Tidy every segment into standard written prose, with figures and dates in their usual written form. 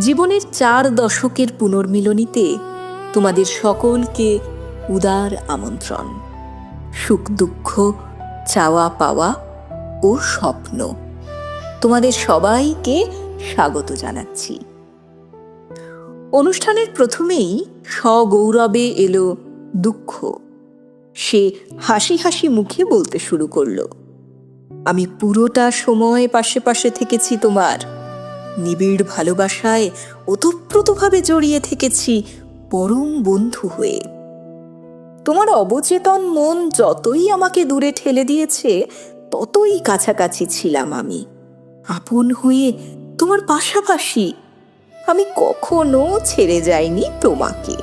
জীবনের 4 দশকের পুনর্মিলনীতে তোমাদের সকলকে উদার আমন্ত্রণ। সুখ দুঃখ, চাওয়া পাওয়া ও স্বপ্ন, তোমাদের সবাইকে স্বাগত জানাচ্ছি। অনুষ্ঠানের প্রথমেই সগৌরবে এলো দুঃখ। সে হাসি হাসি মুখে বলতে শুরু করলো, আমি পুরোটা সময় পাশে পাশে থেকেছি তোমার, নিবিড় ভালোবাসায় ওতপ্রোতভাবে জড়িয়ে থেকেছি, পরম বন্ধু হয়ে। তোমার অবচেতন মন যতই আমাকে দূরে ঠেলে দিয়েছে, ততই কাছাকাছি ছিলাম আমি, আপন হয়ে তোমার পাশাপাশি। আমি কখনো ছেড়ে যাইনি তোমাকে।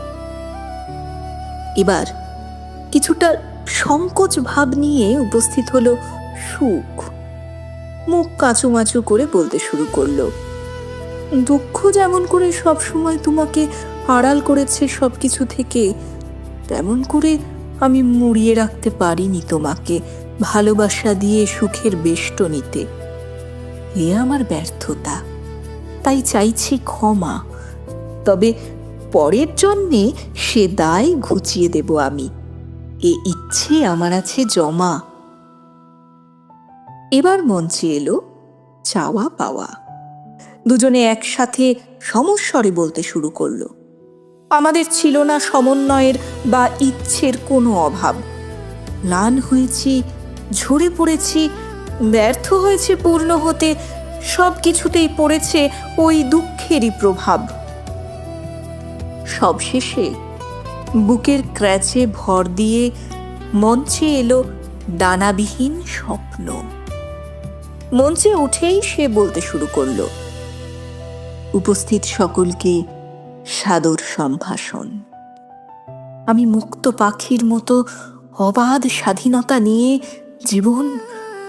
এবার কিছুটা সংকোচ ভাব নিয়ে উপস্থিত হলো সুখ। মুখ কাঁচুমাচু করে বলতে শুরু করলো, দুঃখ যেমন করে সবসময় তোমাকে আড়াল করেছে সবকিছু থেকে, তেমন করে আমি মুড়িয়ে রাখতে পারিনি তোমাকে ভালোবাসা দিয়ে সুখের বেষ্টনীতে। এ আমার ব্যর্থতা, তাই চাইছি ক্ষমা। তবে পরের জন্মে সে দায় ঘুচিয়ে দেব আমি, এ ইচ্ছে আমার আছে জমা। এবার মঞ্চে এলো চাওয়া পাওয়া। দুজনে একসাথে সমস্বরে বলতে শুরু করলো, আমাদের ছিল না সমন্বয়ের বা ইচ্ছের কোনো অভাব। ম্লান হয়েছি, ঝরে পড়েছি, ব্যর্থ হয়েছে পূর্ণ হতে, সব কিছুতেই পড়েছে ওই দুঃখেরই প্রভাব। সবশেষে বুকের ক্র্যাচে ভর দিয়ে মঞ্চে এলো ডানাবিহীন স্বপ্ন। মঞ্চে উঠেই সে বলতে শুরু করলো, উপস্থিত সকলকে সাদর সম্ভাষণ। আমি মুক্ত পাখির মতো অবাধ স্বাধীনতা নিয়ে জীবন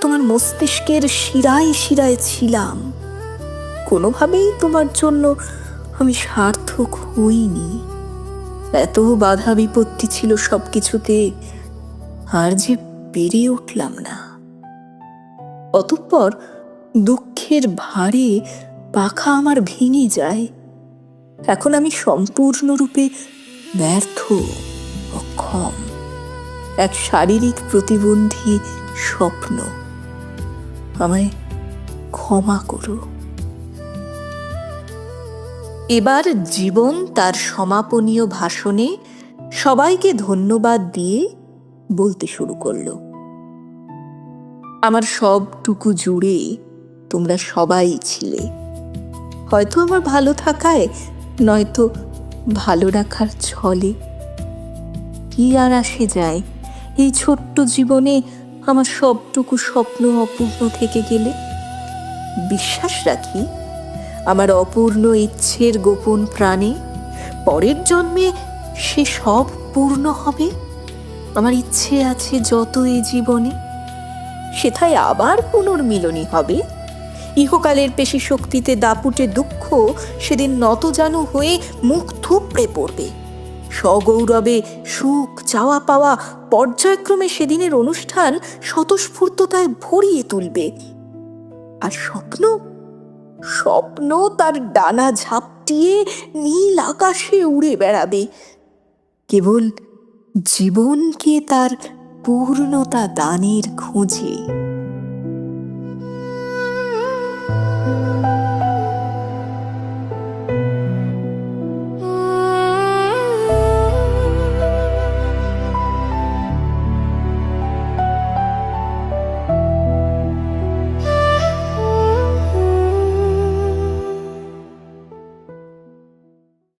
তোমার মস্তিষ্কের শিরায় শিরায় ছিলাম। কোনোভাবেই তোমার জন্য আমি সার্থক হইনি। এত বাধা বিপত্তি ছিল সবকিছুতে, আর যে পেরে উঠলাম না। অতঃপর দুঃখের ভারে পাখা আমার ভেঙে যায়। এখন আমি সম্পূর্ণরূপে ব্যর্থ, অক্ষম, এক শারীরিক প্রতিবন্ধী স্বপ্ন। আমায় ক্ষমা করো। এবার জীবন তার সমাপনীয় ভাষণে সবাইকে ধন্যবাদ দিয়ে বলতে শুরু করলো, আমার সবটুকু জুড়ে তোমরা সবাই ছিলে। হয়তো আমার ভালো থাকায়, নয়তো ভালো রাখার ছলে। কি আর আসে যায় এই ছোট্ট জীবনে আমার সবটুকু স্বপ্ন অপূর্ণ থেকে গেলে? বিশ্বাস রাখি আমার অপূর্ণ ইচ্ছের গোপন প্রাণে পরের জন্মে সে সব পূর্ণ হবে। আমার ইচ্ছে আছে যত এই জীবনে, সেথায় আবার পুনর্মিলনী হবে। ইহকালের পেশি শক্তিতে দাপুটে দুঃখ সেদিন নতজানু হয়ে মুখ থুবড়ে পড়বে। সগৌরবে সুখ, চাওয়া পাওয়া পর্যায়ক্রমে সেদিনের অনুষ্ঠান স্বতঃস্ফূর্ততায় ভরিয়ে তুলবে। আর স্বপ্ন, স্বপ্ন তার ডানা ঝাপটিয়ে নীল আকাশে উড়ে বেড়াবে, কেবল জীবনকে তার পূর্ণতা দানের খোঁজে।